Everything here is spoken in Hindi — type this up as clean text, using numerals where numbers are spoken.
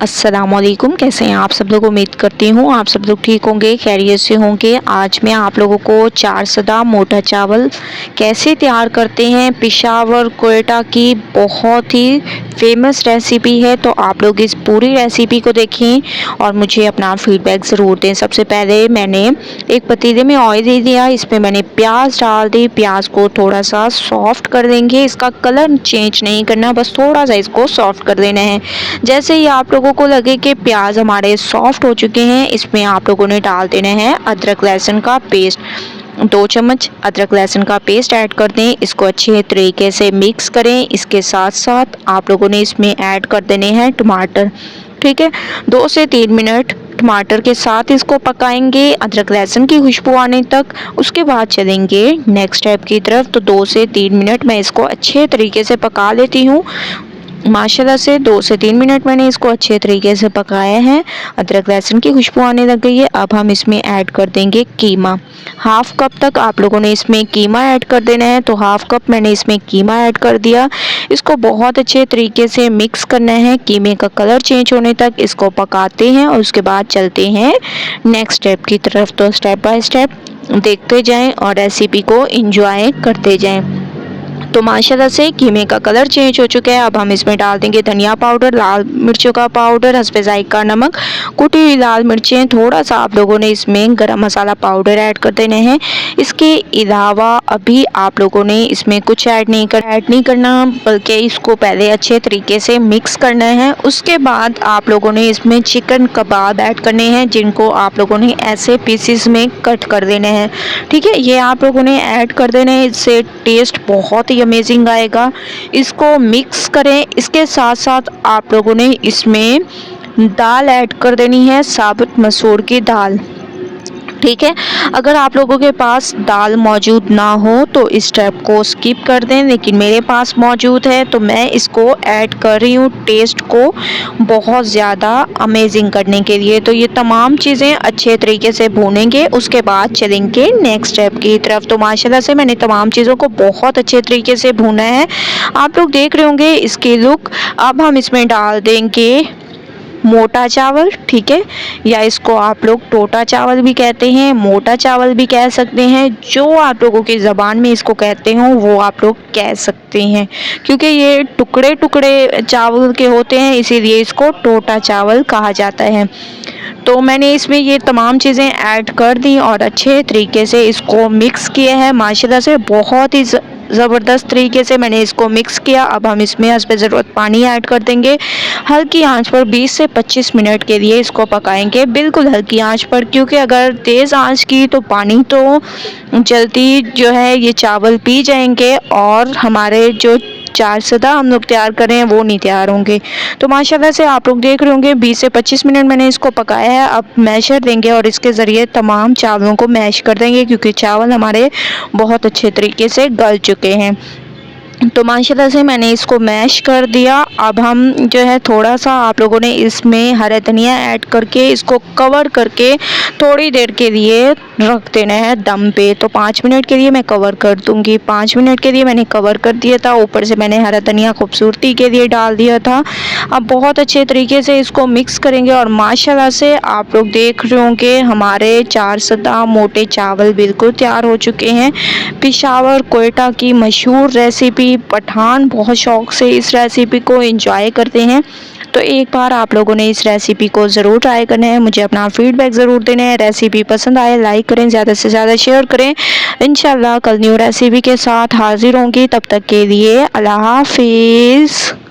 अस्सलामुअलैकुम। कैसे हैं आप सब लोग? उम्मीद करती हूँ आप सब लोग ठीक होंगे, खैरियत से होंगे। आज मैं आप लोगों को चार सदा मोटा चावल कैसे तैयार करते हैं, पेशावर कोयटा की बहुत ही फेमस रेसिपी है। तो आप लोग इस पूरी रेसिपी को देखें और मुझे अपना फीडबैक ज़रूर दें। सबसे पहले मैंने एक पतीले में ऑयल दे दिया, इसमें मैंने प्याज डाल दी। प्याज को थोड़ा सा सॉफ्ट कर देंगे, इसका कलर चेंज नहीं करना, बस थोड़ा सा इसको सॉफ्ट कर देना है। जैसे ही आप लोगों को लगे कि प्याज हमारे सॉफ्ट हो चुके हैं, इसमें आप लोगों ने डाल देना है अदरक लहसुन का पेस्ट। 2 चम्मच अदरक लहसुन का पेस्ट ऐड कर दें, इसको अच्छे तरीके से मिक्स करें। इसके साथ साथ आप लोगों ने इसमें ऐड कर देने हैं टमाटर। ठीक है, 2 से 3 मिनट टमाटर के साथ इसको पकाएंगे अदरक लहसुन की खुशबू आने तक। उसके बाद चलेंगे नेक्स्ट स्टेप की तरफ। तो 2 से 3 मिनट मैं इसको अच्छे तरीके से पका लेती हूँ। माशाल्लाह से 2 से 3 मिनट मैंने इसको अच्छे तरीके से पकाया है। अदरक लहसुन की खुशबू आने लग गई है। अब हम इसमें ऐड कर देंगे कीमा। हाफ कप तक आप लोगों ने इसमें कीमा ऐड कर देना है। तो हाफ कप मैंने इसमें कीमा ऐड कर दिया। इसको बहुत अच्छे तरीके से मिक्स करना है, कीमे का कलर चेंज होने तक इसको पकाते हैं और उसके बाद चलते हैं नेक्स्ट स्टेप की तरफ। तो स्टेप बाय स्टेप देखते जाएं और रेसिपी को एंजॉय करते जाएं। तो माशाल्लाह से कीमे का कलर चेंज हो चुका है। अब हम इसमें डाल देंगे धनिया पाउडर, लाल मिर्चों का पाउडर, हस्बे जायका नमक, कुटी हुई लाल मिर्चें, थोड़ा सा आप लोगों ने इसमें गरम मसाला पाउडर ऐड कर देने हैं। इसके अलावा अभी आप लोगों ने इसमें कुछ ऐड नहीं करना, बल्कि इसको पहले अच्छे तरीके से मिक्स करना है। उसके बाद आप लोगों ने इसमें चिकन कबाब ऐड करने हैं, जिनको आप लोगों ने ऐसे पीसेस में कट कर देने हैं। ठीक है, ये आप लोगों ने ऐड कर देने हैं, इससे टेस्ट बहुत ही अमेजिंग आएगा। इसको मिक्स करें। इसके साथ साथ आप लोगों ने इसमें दाल ऐड कर देनी है, साबुत मसूर की दाल। ठीक है, अगर आप लोगों के पास दाल मौजूद ना हो तो इस स्टेप को स्किप कर दें, लेकिन मेरे पास मौजूद है तो मैं इसको ऐड कर रही हूँ टेस्ट को बहुत ज़्यादा अमेजिंग करने के लिए। तो ये तमाम चीज़ें अच्छे तरीके से भूनेंगे, उसके बाद चलेंगे नेक्स्ट स्टेप की तरफ। तो माशाल्लाह से मैंने तमाम चीज़ों को बहुत अच्छे तरीके से भूना है। आप लोग देख रहे होंगे इसकी लुक। अब हम इसमें डाल देंगे मोटा चावल। ठीक है, या इसको आप लोग टोटा चावल भी कहते हैं, मोटा चावल भी कह सकते हैं, जो आप लोगों की ज़बान में इसको कहते हो वो आप लोग कह सकते हैं, क्योंकि ये टुकड़े टुकड़े चावल के होते हैं, इसीलिए इसको टोटा चावल कहा जाता है। तो मैंने इसमें ये तमाम चीज़ें ऐड कर दी और अच्छे तरीके से इसको मिक्स किया है। माशाल्लाह से बहुत ही ज़बरदस्त तरीके से मैंने इसको मिक्स किया। अब हम इसमें हस्बे ज़रूरत पानी ऐड कर देंगे। हल्की आंच पर 20 से 25 मिनट के लिए इसको पकाएंगे, बिल्कुल हल्की आंच पर, क्योंकि अगर तेज़ आंच की तो पानी तो जल्दी जो है ये चावल पी जाएंगे और हमारे जो चार सदा हम लोग तैयार कर रहे हैं वो नहीं तैयार होंगे। तो माशाल्लाह से आप लोग देख रहे होंगे 20 से 25 मिनट मैंने इसको पकाया है। अब मैशर देंगे और इसके ज़रिए तमाम चावलों को मैश कर देंगे, क्योंकि चावल हमारे बहुत अच्छे तरीके से गल चुके हैं। तो माशाल्लाह से मैंने इसको मैश कर दिया। अब हम जो है थोड़ा सा आप लोगों ने इसमें हरा धनिया ऐड करके इसको कवर करके थोड़ी देर के लिए रख देना है दम पे। तो 5 मिनट के लिए मैं कवर कर दूंगी। 5 मिनट के लिए मैंने कवर कर दिया था, ऊपर से मैंने हरा धनिया खूबसूरती के लिए डाल दिया था। अब बहुत अच्छे तरीके से इसको मिक्स करेंगे और माशाल्लाह से आप लोग देख रहे होंगे हमारे चार सदा मोटे चावल बिल्कुल तैयार हो चुके हैं। पेशावर कोयटा की मशहूर रेसिपी, पठान बहुत शौक़ से इस रेसिपी को एंजॉय करते हैं। तो एक बार आप लोगों ने इस रेसिपी को ज़रूर ट्राई करना है, मुझे अपना फीडबैक ज़रूर देना है। रेसिपी पसंद आए लाइक करें, ज़्यादा से ज़्यादा शेयर करें। इंशाल्लाह कल न्यू रेसिपी के साथ हाजिर होंगी, तब तक के लिए अल्लाह हाफिज़।